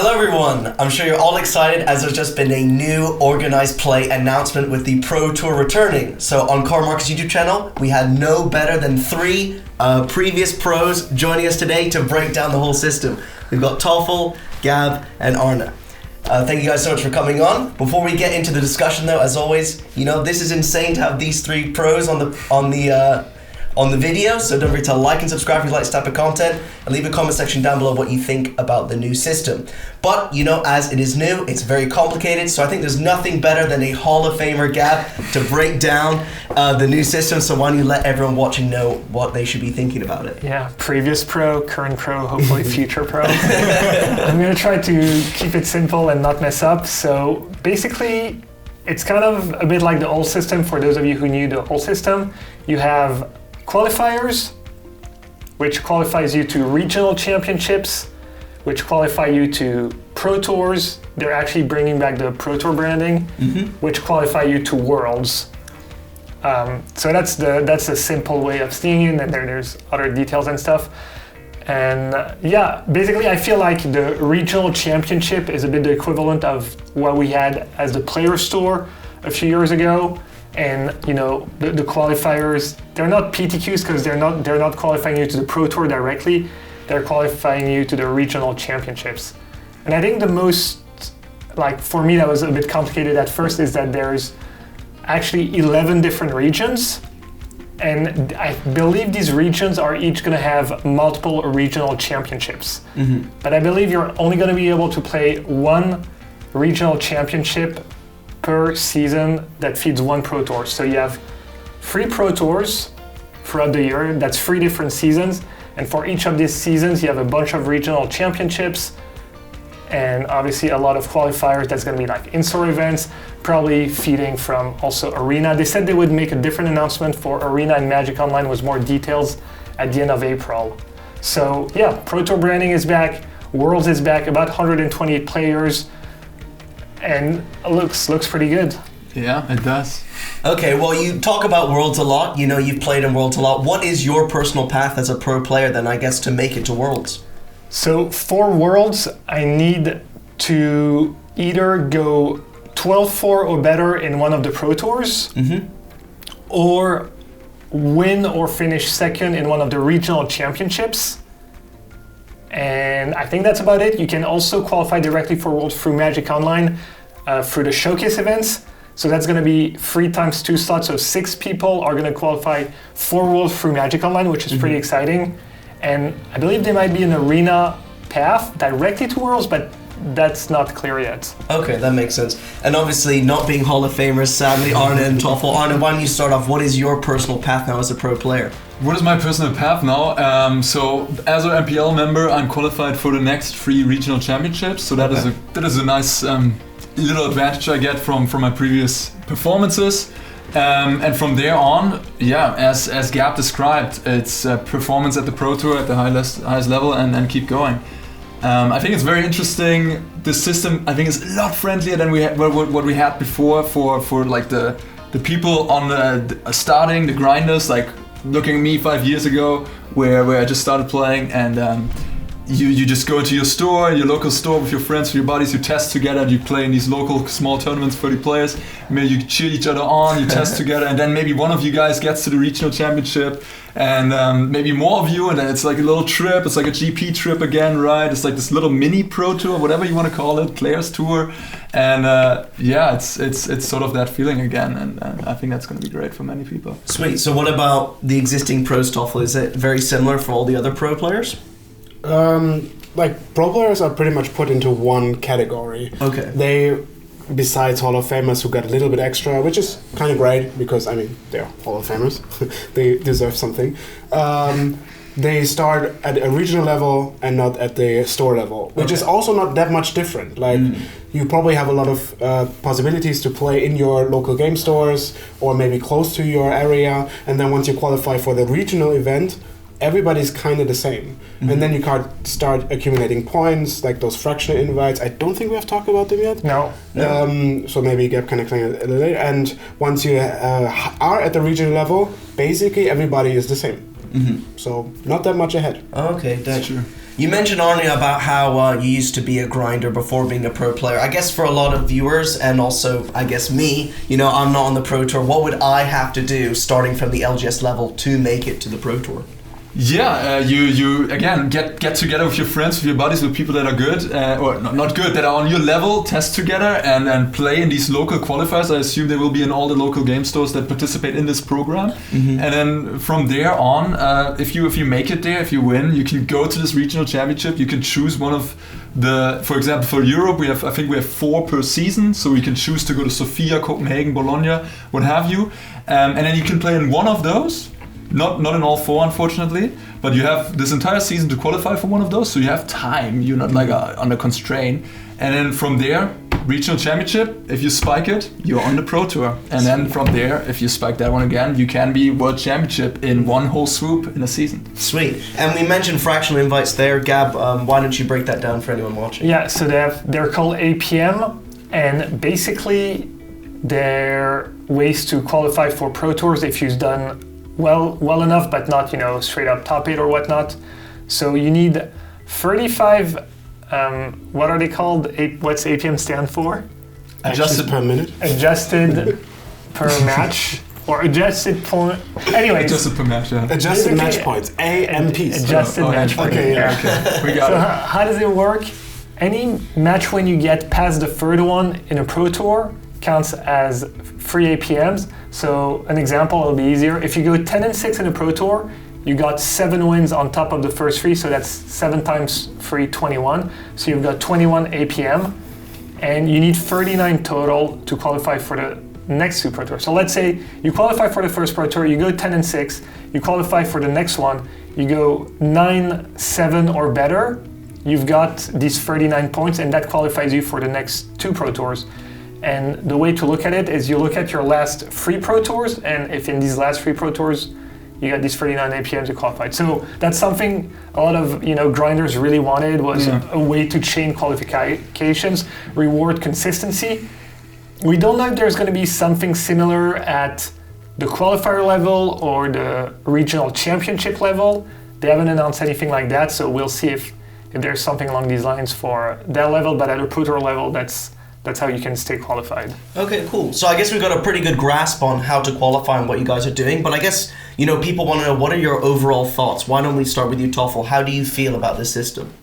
Hello everyone, I'm sure you're all excited as there's just been a new organized play announcement with the Pro Tour returning. So on Cardmarket's YouTube channel, we had no better than 3 previous pros joining us today to break down the whole system. We've got Thoralf, Gab, and Arne. Thank you guys so much for coming on. Before we get into the discussion though, as always, this is insane to have these 3 pros on the video, so don't forget to like and subscribe if you like this type of content, and leave a comment section down below what you think about the new system. But, as it is new, it's very complicated, so I think there's nothing better than a Hall of Famer Gab to break down the new system, so why don't you let everyone watching know what they should be thinking about it. Yeah, previous pro, current pro, hopefully future pro. I'm going to try to keep it simple and not mess up, so basically it's kind of a bit like the old system. For those of you who knew the old system, you have qualifiers, which qualifies you to regional championships, which qualify you to Pro Tours. They're actually bringing back the Pro Tour branding, which qualify you to Worlds. So that's the simple way of seeing it, and there's other details and stuff. And basically I feel like the regional championship is a bit the equivalent of what we had as the player store a few years ago. And the qualifiers, they're not PTQs because they're not qualifying you to the Pro Tour directly. They're qualifying you to the regional championships. And I think the most, for me that was a bit complicated at first, is that there's actually 11 different regions. And I believe these regions are each going to have multiple regional championships. But I believe you're only going to be able to play one regional championship per season that feeds one Pro Tour. So you have 3 Pro Tours throughout the year. That's 3 different seasons. And for each of these seasons, you have a bunch of regional championships and obviously a lot of qualifiers. That's going to be in-store events, probably feeding from also Arena. They said they would make a different announcement for Arena and Magic Online with more details at the end of April. So yeah, Pro Tour branding is back. Worlds is back, about 128 players. And it looks pretty good. Yeah, it does. Okay, well, you talk about Worlds a lot. You've played in Worlds a lot. What is your personal path as a pro player then, I guess, to make it to Worlds? So for Worlds, I need to either go 12-4 or better in one of the Pro Tours, or win or finish second in one of the regional championships. And I think that's about it. You can also qualify directly for Worlds through Magic Online, through the showcase events. So that's going to be 3 times 2 slots, so 6 people are going to qualify for Worlds through Magic Online, which is pretty exciting. And I believe there might be an Arena path directly to Worlds, but that's not clear yet. Okay, that makes sense. And obviously, not being Hall of Famers, sadly, Arne and Thoralf. Arne, why don't you start off? What is your personal path now as a pro player? What is my personal path now? So as an MPL member, I'm qualified for the next 3 regional championships. So that is a nice little advantage I get from my previous performances. And from there on, as Gab described, it's performance at the Pro Tour at the highest level and keep going. I think it's very interesting. The system, I think, is a lot friendlier than what we had before for the people on the starting, the grinders, looking at me 5 years ago, where I just started playing, and you just go into your local store with your friends, with your buddies, you test together, and you play in these local small tournaments, 30 players. Maybe you cheer each other on, you test together, and then maybe one of you guys gets to the regional championship, and maybe more of you, and then it's like a little trip. It's like a GP trip again, right? It's like this little mini Pro Tour, whatever you want to call it, Players Tour, and it's sort of that feeling again, and I think that's going to be great for many people. Sweet. So what about the existing pros, Thoralf? Is it very similar for all the other pro players? Pro players are pretty much put into one category. Okay. They, besides Hall of Famers who got a little bit extra, which is kind of great because, they're Hall of Famers. They deserve something. They start at a regional level and not at the store level, which is also not that much different. You probably have a lot of possibilities to play in your local game stores or maybe close to your area, and then once you qualify for the regional event, everybody's kind of the same. And then you can't start accumulating points, like those fractional invites. I don't think we have talked about them yet. No. So maybe Gab can explain it a little later. And once you are at the regional level, basically everybody is the same. So not that much ahead. Okay, that's true. You mentioned, Arnie, about how you used to be a grinder before being a pro player. I guess for a lot of viewers, and also, I guess me, I'm not on the Pro Tour. What would I have to do starting from the LGS level to make it to the Pro Tour? Yeah, you again get together with your friends, with your buddies, with people that are good or not good, that are on your level, test together and play in these local qualifiers. I assume they will be in all the local game stores that participate in this program. Mm-hmm. And then from there on, if you make it there, if you win, you can go to this regional championship. You can choose one of the, for example, for Europe, I think we have 4 per season, so you can choose to go to Sofia, Copenhagen, Bologna, what have you, and then you can play in one of those. Not in all 4, unfortunately, but you have this entire season to qualify for one of those, so you have time. You're not like under constraint. And then from there, regional championship. If you spike it, you're on the Pro Tour. And then from there, if you spike that one again, you can be world championship in one whole swoop in a season. Sweet. And we mentioned fractional invites there. Gab, why don't you break that down for anyone watching? Yeah, so they're called APM, and basically they're ways to qualify for Pro Tours if you've done well enough, but not straight up top 8 or whatnot. So you need 35. What are they called? What's APM stand for? Adjusted per minute. Adjusted per match or adjusted point. Anyways, adjusted per match. Yeah. Adjusted match points. AMPs. Adjusted match points. Okay. Yeah. Okay. We got so it. How does it work? Any match when you get past the third one in a Pro Tour counts as free APMs. So an example will be easier. If you go 10-6 in a Pro Tour, you got 7 wins on top of the first 3, so that's 7 times 3, 21. So you've got 21 APM, and you need 39 total to qualify for the next 2 Pro Tours. So let's say you qualify for the first Pro Tour, you go 10-6, you qualify for the next one, you go 9-7 or better, you've got these 39 points, and that qualifies you for the next 2 Pro Tours. And the way to look at it is you look at your last 3 Pro Tours, and if in these last 3 Pro Tours you got these 39 APMs, you qualified. So that's something a lot of grinders really wanted, was a way to chain qualifications, reward consistency. We don't know if there's going to be something similar at the qualifier level or the regional championship level. They haven't announced anything like that, so we'll see if there's something along these lines for that level, but at a Pro Tour level, that's how you can stay qualified. Okay, cool. So I guess we've got a pretty good grasp on how to qualify and what you guys are doing, but I guess, people want to know, what are your overall thoughts? Why don't we start with you, Toffel? How do you feel about this system?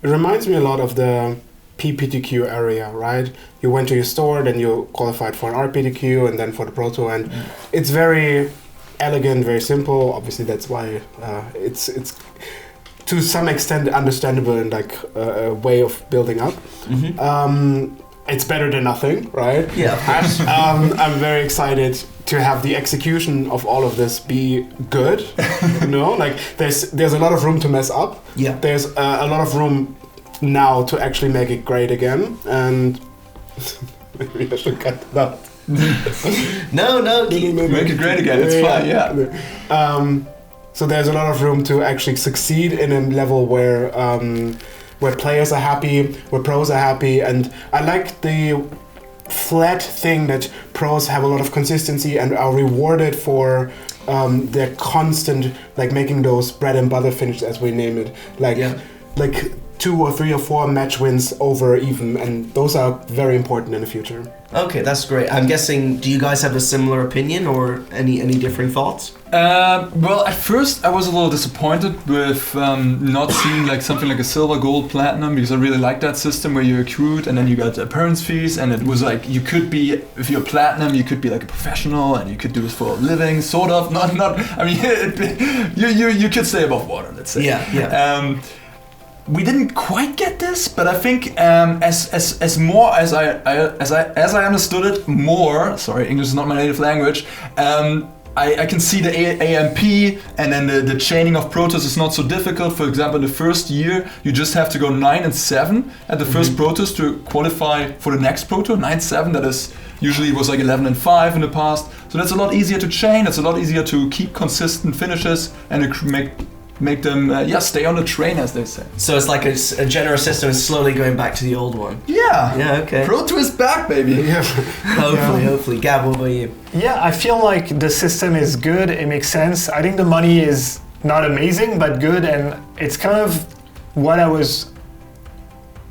It reminds me a lot of the PPTQ area, right? You went to your store, then you qualified for an RPTQ and then for the Pro Tour, and it's very elegant, very simple. Obviously, that's why it's to some extent understandable and like a way of building up. Mm-hmm. It's better than nothing, right? Yeah, of course. I'm very excited to have the execution of all of this be good. Like there's a lot of room to mess up. Yeah. There's a lot of room now to actually make it great again, and maybe I should cut that out. No. Make it great again. It's fine. Yeah. So there's a lot of room to actually succeed in a level where players are happy, where pros are happy, and I like the flat thing that pros have a lot of consistency and are rewarded for their constant, like making those bread and butter finishes, as we name it, like 2 or 3 or 4 match wins over even, and those are very important in the future. Okay, that's great. I'm guessing, do you guys have a similar opinion or any differing thoughts? Well, at first I was a little disappointed with not seeing like something like a silver, gold, platinum, because I really liked that system where you accrued and then you got appearance fees, and it was like you could be, if you're platinum, you could be like a professional and you could do this for a living, sort of. Not. I mean, you could stay above water, let's say. Yeah. We didn't quite get this, but I think as more as I understood it more. Sorry, English is not my native language. I can see the AMP, and then the chaining of Pro Tours is not so difficult. For example, the first year you just have to go 9-7 at the first Pro Tours to qualify for the next Pro Tour. 9-7, that is usually it was like 11-5 in the past. So that's a lot easier to chain. It's a lot easier to keep consistent finishes and make them stay on the train, as they say. So it's like a generous system is slowly going back to the old one. Yeah, okay. Pro Tour is back, baby. Yeah. Hopefully. Gab, what about you? Yeah, I feel like the system is good. It makes sense. I think the money is not amazing, but good, and it's kind of what I was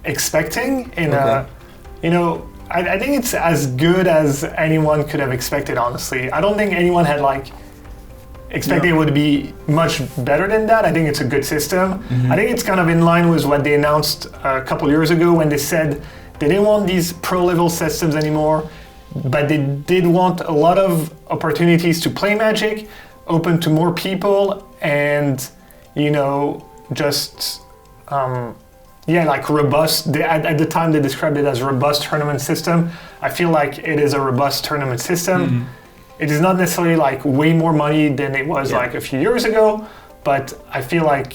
expecting in a, you know, I think it's as good as anyone could have expected, honestly. I don't think anyone had like expected it would be much better than that. I think it's a good system. I think it's kind of in line with what they announced a couple years ago when they said they didn't want these pro level systems anymore, but they did want a lot of opportunities to play Magic, open to more people, and, you know, just like robust. At the time they described it as robust tournament system. I feel like it is a robust tournament system. It is not necessarily like way more money than it was like a few years ago, but I feel like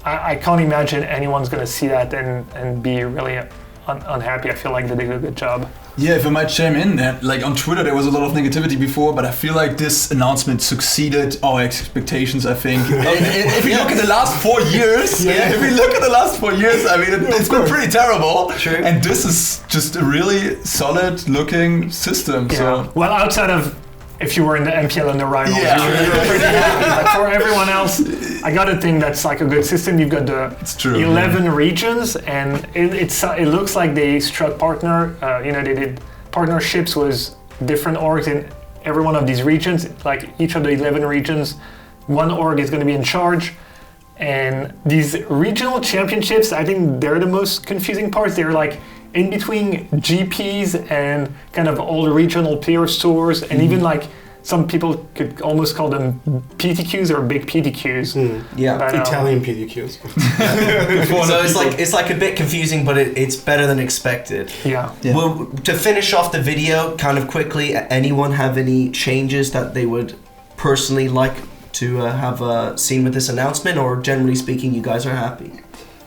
I can't imagine anyone's going to see that and be really unhappy. I feel like they did a good job. Yeah, if I might chime in, like on Twitter there was a lot of negativity before, but I feel like this announcement succeeded our expectations, I think. If you look at the last 4 years, I mean, it's been pretty terrible. True. And this is just a really solid looking system. Yeah. So. Well, outside of if you were in the MPL and the Rhinos, you were pretty happy. But for everyone else, I gotta think that's like a good system. You've got the 11 regions, and it looks like they struck they did partnerships with different orgs in every one of these regions. Like each of the 11 regions, one org is going to be in charge. And these regional championships, I think they're the most confusing parts. They're like in between GPs and kind of all the regional players tours, and even like some people could almost call them PTQs or big PTQs. Yeah, but, Italian PTQs. So it's like a bit confusing, but it's better than expected. Yeah. Well, to finish off the video, kind of quickly, anyone have any changes that they would personally like to have seen with this announcement, or generally speaking, you guys are happy?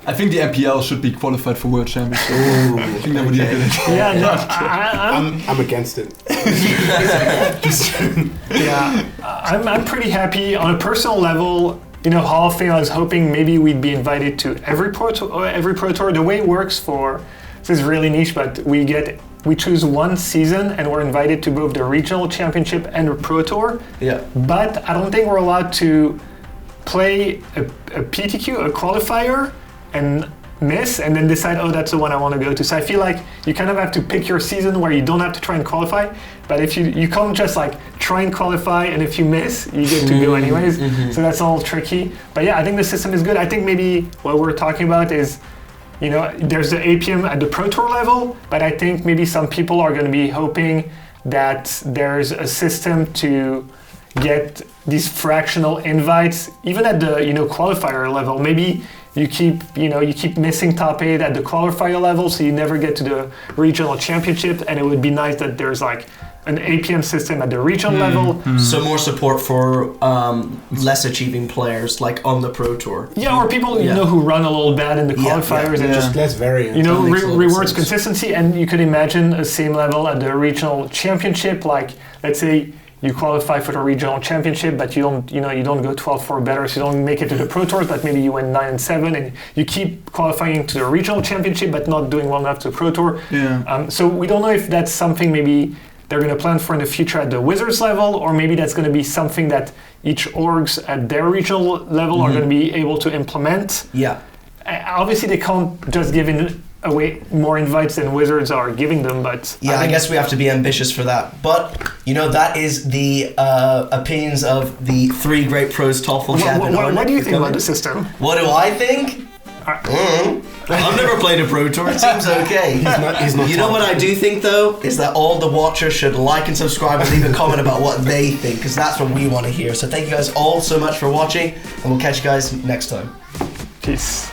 I think the MPL should be qualified for World Championship. I think that would be a good idea. Yeah, no, I'm against it. Yeah, I'm pretty happy on a personal level. You know, Hall of Fame, I was hoping maybe we'd be invited to every Pro Tour. The way it works this is really niche, but we choose one season and we're invited to both the regional championship and the Pro Tour. Yeah. But I don't think we're allowed to play a PTQ, a qualifier, and miss and then decide, oh, that's the one I want to go to. So I feel like you kind of have to pick your season where you don't have to try and qualify, but if you can't just like try and qualify, and if you miss, you get to go anyways. So that's all tricky. But yeah, I think the system is good. I think maybe what we're talking about is, you know, there's the APM at the Pro Tour level, but I think maybe some people are going to be hoping that there's a system to get these fractional invites, even at the, you know, qualifier level. Maybe you keep missing top 8 at the qualifier level, so you never get to the regional championship, and it would be nice that there's like an APM system at the regional level. So more support for less achieving players, like on the Pro Tour. Yeah, or people you know who run a little bad in the qualifiers and just less variant. You know, rewards consistency, and you could imagine a same level at the regional championship. Like, let's say you qualify for the regional championship, but you don't go 12-4 or better, so you don't make it to the Pro Tours, but maybe you win 9-7, and you keep qualifying to the regional championship, but not doing well enough to the Pro Tour. Yeah. So we don't know if that's something maybe they're going to plan for in the future at the Wizards level, or maybe that's going to be something that each orgs at their regional level are going to be able to implement. Yeah. Obviously, they can't just give away more invites than Wizards are giving them, but I guess we have to be ambitious for that. But you know, that is the opinions of the 3 great pros TOEFL champion. What do you think about the system? What do I think? I've never played a Pro Tour. It seems okay. He's not. You know what I do think though is that all the watchers should like and subscribe and leave a comment about what they think, because that's what we want to hear. So thank you guys all so much for watching, and we'll catch you guys next time. Peace.